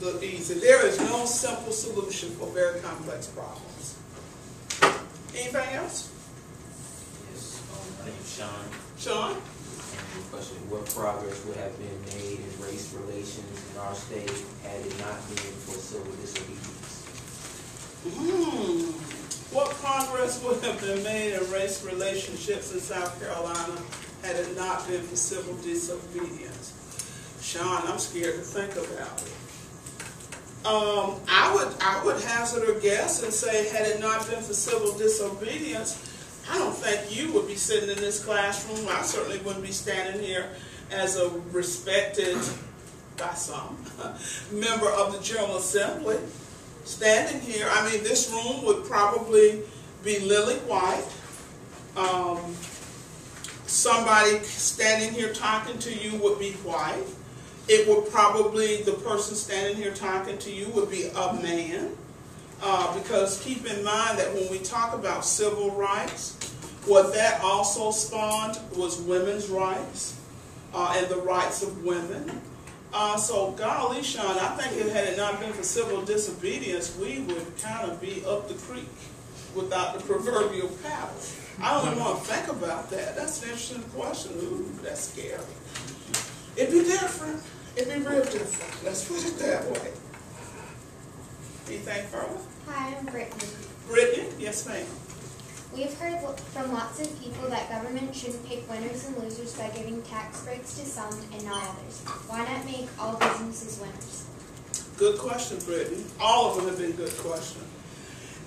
look easy. There is no simple solution for very complex problems. Anything else? Yes, my name is Sean. Sean? And the question, what progress would have been made in race relations in our state had it not been for civil disobedience? What progress would have been made in race relationships in South Carolina had it not been for civil disobedience? Sean, I'm scared to think about it. I would hazard a guess and say, had it not been for civil disobedience, I don't think you would be sitting in this classroom. I certainly wouldn't be standing here as a respected, by some, member of the General Assembly. Standing here, I mean, this room would probably be lily white. Somebody standing here talking to you would be white. It would probably, the person standing here talking to you would be a man. Because keep in mind that when we talk about civil rights, what that also spawned was women's rights and the rights of women. So golly, Sean, I think had it not been for civil disobedience, we would kind of be up the creek without the proverbial paddle. I don't even want to think about that. That's an interesting question. Ooh, that's scary. It'd be different. It'd be real different. Let's put it that way. Anything further? Hi, I'm Brittany. Brittany? Yes, ma'am. We've heard from lots of people that government shouldn't pick winners and losers by giving tax breaks to some and not others. Why not make all businesses winners? Good question, Brittany. All of them have been good questions.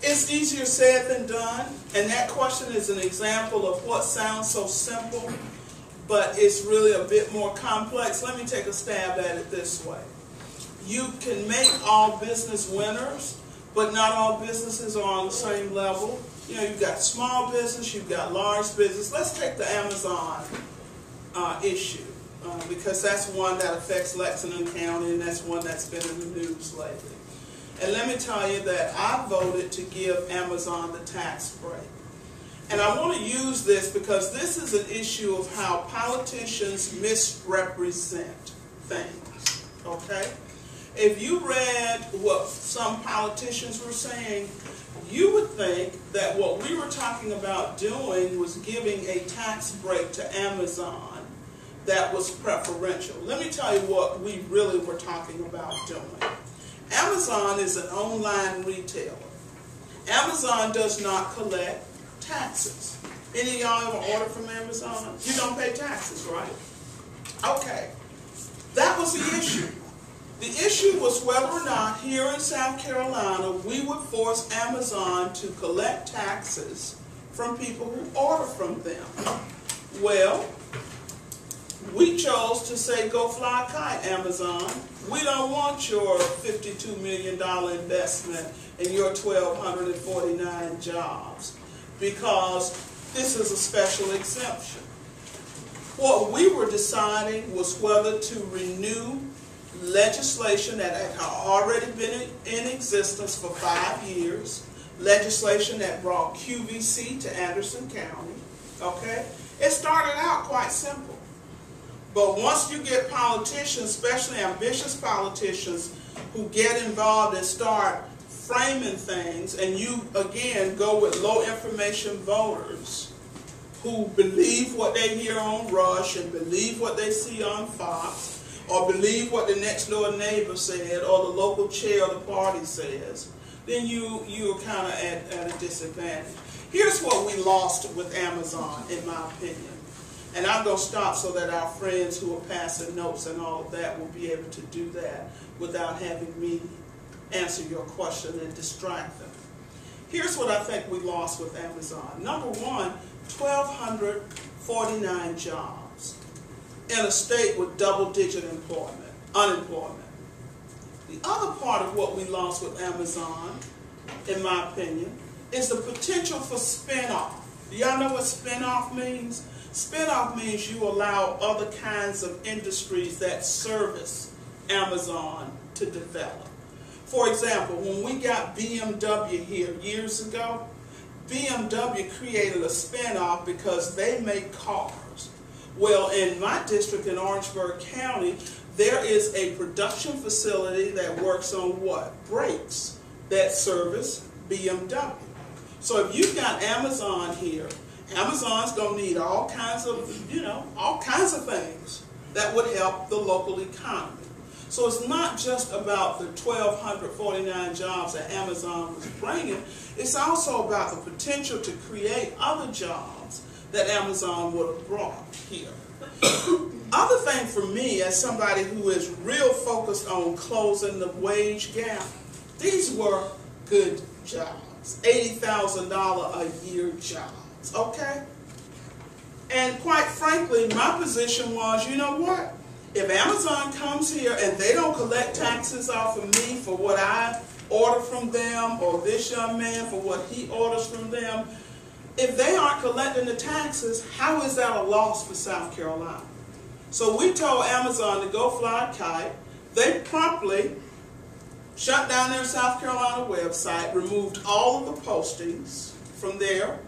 It's easier said than done, and that question is an example of what sounds so simple, but it's really a bit more complex. Let me take a stab at it this way. You can make all business winners, but not all businesses are on the same level. You know, you've got small business, you've got large business. Let's take the Amazon issue, because that's one that affects Lexington County, and that's one that's been in the news lately. And let me tell you that I voted to give Amazon the tax break. And I want to use this because this is an issue of how politicians misrepresent things, okay? If you read what some politicians were saying, you would think that what we were talking about doing was giving a tax break to Amazon that was preferential. Let me tell you what we really were talking about doing. Amazon is an online retailer. Amazon does not collect taxes. Any of y'all ever order from Amazon? You don't pay taxes, right? Okay. That was the issue. The issue was whether or not here in South Carolina we would force Amazon to collect taxes from people who order from them. Well, we chose to say, go fly a kite, Amazon. We don't want your $52 million investment and your 1,249 jobs because this is a special exemption. What we were deciding was whether to renew legislation that had already been in existence for 5 years, legislation that brought QVC to Anderson County, okay? It started out quite simple. But once you get politicians, especially ambitious politicians, who get involved and start framing things, and you, again, go with low information voters who believe what they hear on Rush and believe what they see on Fox, or believe what the next door neighbor said, or the local chair of the party says, then you're kind of at a disadvantage. Here's what we lost with Amazon, in my opinion. And I'm going to stop so that our friends who are passing notes and all of that will be able to do that without having me answer your question and distract them. Here's what I think we lost with Amazon. Number one, 1,249 jobs in a state with double-digit unemployment. The other part of what we lost with Amazon, in my opinion, is the potential for spin-off. Do y'all know what spin-off means? Spin-off means you allow other kinds of industries that service Amazon to develop. For example, when we got BMW here years ago, BMW created a spin-off because they make cars. Well, in my district in Orangeburg County, there is a production facility that works on what? Brakes that service BMW. So if you've got Amazon here, Amazon's going to need all kinds of things that would help the local economy. So it's not just about the 1,249 jobs that Amazon was bringing. It's also about the potential to create other jobs that Amazon would have brought here. Other thing for me, as somebody who is real focused on closing the wage gap, these were good jobs, $80,000 a year jobs, okay? And quite frankly, my position was, you know what? If Amazon comes here and they don't collect taxes off of me for what I order from them, or this young man for what he orders from them, if they aren't collecting the taxes, how is that a loss for South Carolina? So we told Amazon to go fly a kite. They promptly shut down their South Carolina website, removed all of the postings from there,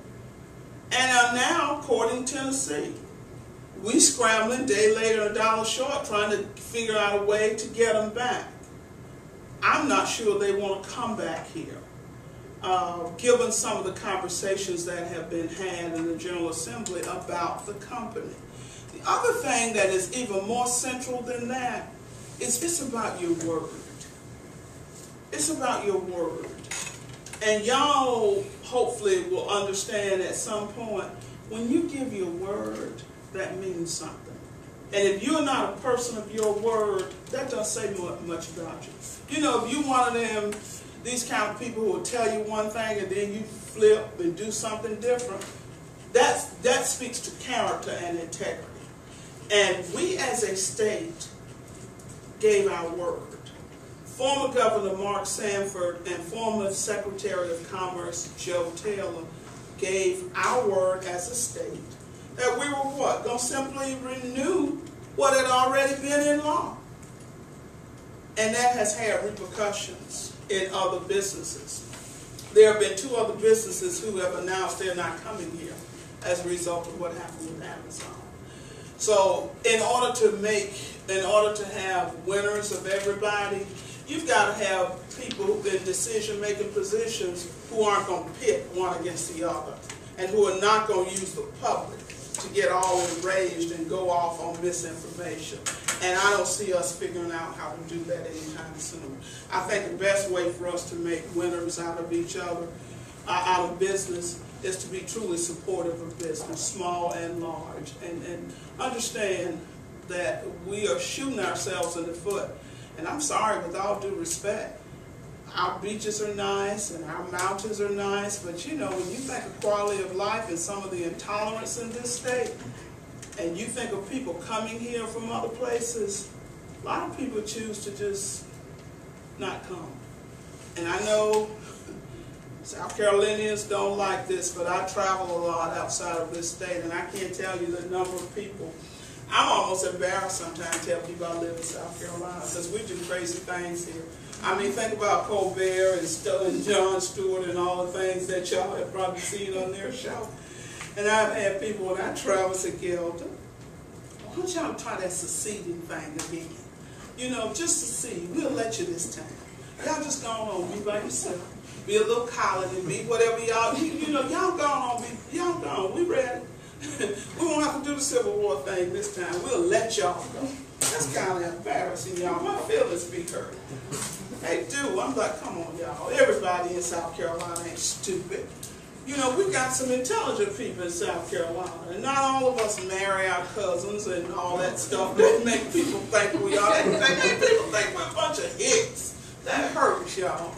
and are now courting Tennessee. We scrambling, day later, $1 short, trying to figure out a way to get them back. I'm not sure they want to come back here, given some of the conversations that have been had in the General Assembly about the company. The other thing that is even more central than that is it's about your word. It's about your word. And y'all hopefully will understand at some point, when you give your word, that means something. And if you're not a person of your word, that doesn't say much about you. You know, if you're one of these kind of people who will tell you one thing and then you flip and do something different, that speaks to character and integrity. And we as a state gave our word. Former Governor Mark Sanford and former Secretary of Commerce Joe Taylor gave our word as a state that we were what? Going to simply renew what had already been in law. And that has had repercussions in other businesses. There have been 2 other businesses who have announced they're not coming here as a result of what happened with Amazon. So in order to have winners of everybody, you've got to have people in decision-making positions who aren't going to pit one against the other and who are not going to use the public to get all enraged and go off on misinformation. And I don't see us figuring out how to do that anytime soon. I think the best way for us to make winners out of each other, out of business, is to be truly supportive of business, small and large, and understand that we are shooting ourselves in the foot. And I'm sorry, with all due respect, our beaches are nice and our mountains are nice, but you know, when you think of quality of life and some of the intolerance in this state, and you think of people coming here from other places, a lot of people choose to just not come. And I know South Carolinians don't like this, but I travel a lot outside of this state, and I can't tell you the number of people. I'm almost embarrassed sometimes to tell people I live in South Carolina, because we do crazy things here. I mean, think about Colbert and Jon Stewart and all the things that y'all have probably seen on their show. And I've had people when I travel say, Gelda, why don't y'all try that seceding thing again? You know, just to see. We'll let you this time. Y'all just go on, be by yourself. Be a little colony, be whatever y'all, you know, y'all go on, y'all go on, we ready. We won't have to do the Civil War thing this time. We'll let y'all go. That's kind of embarrassing, y'all. My feelings be hurt. They do. I'm like, come on, y'all. Everybody in South Carolina ain't stupid. You know, we got some intelligent people in South Carolina. And not all of us marry our cousins and all that stuff that make people think we are. They make people think we're a bunch of hicks. That hurts, y'all.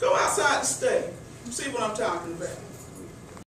Go outside the state. See what I'm talking about.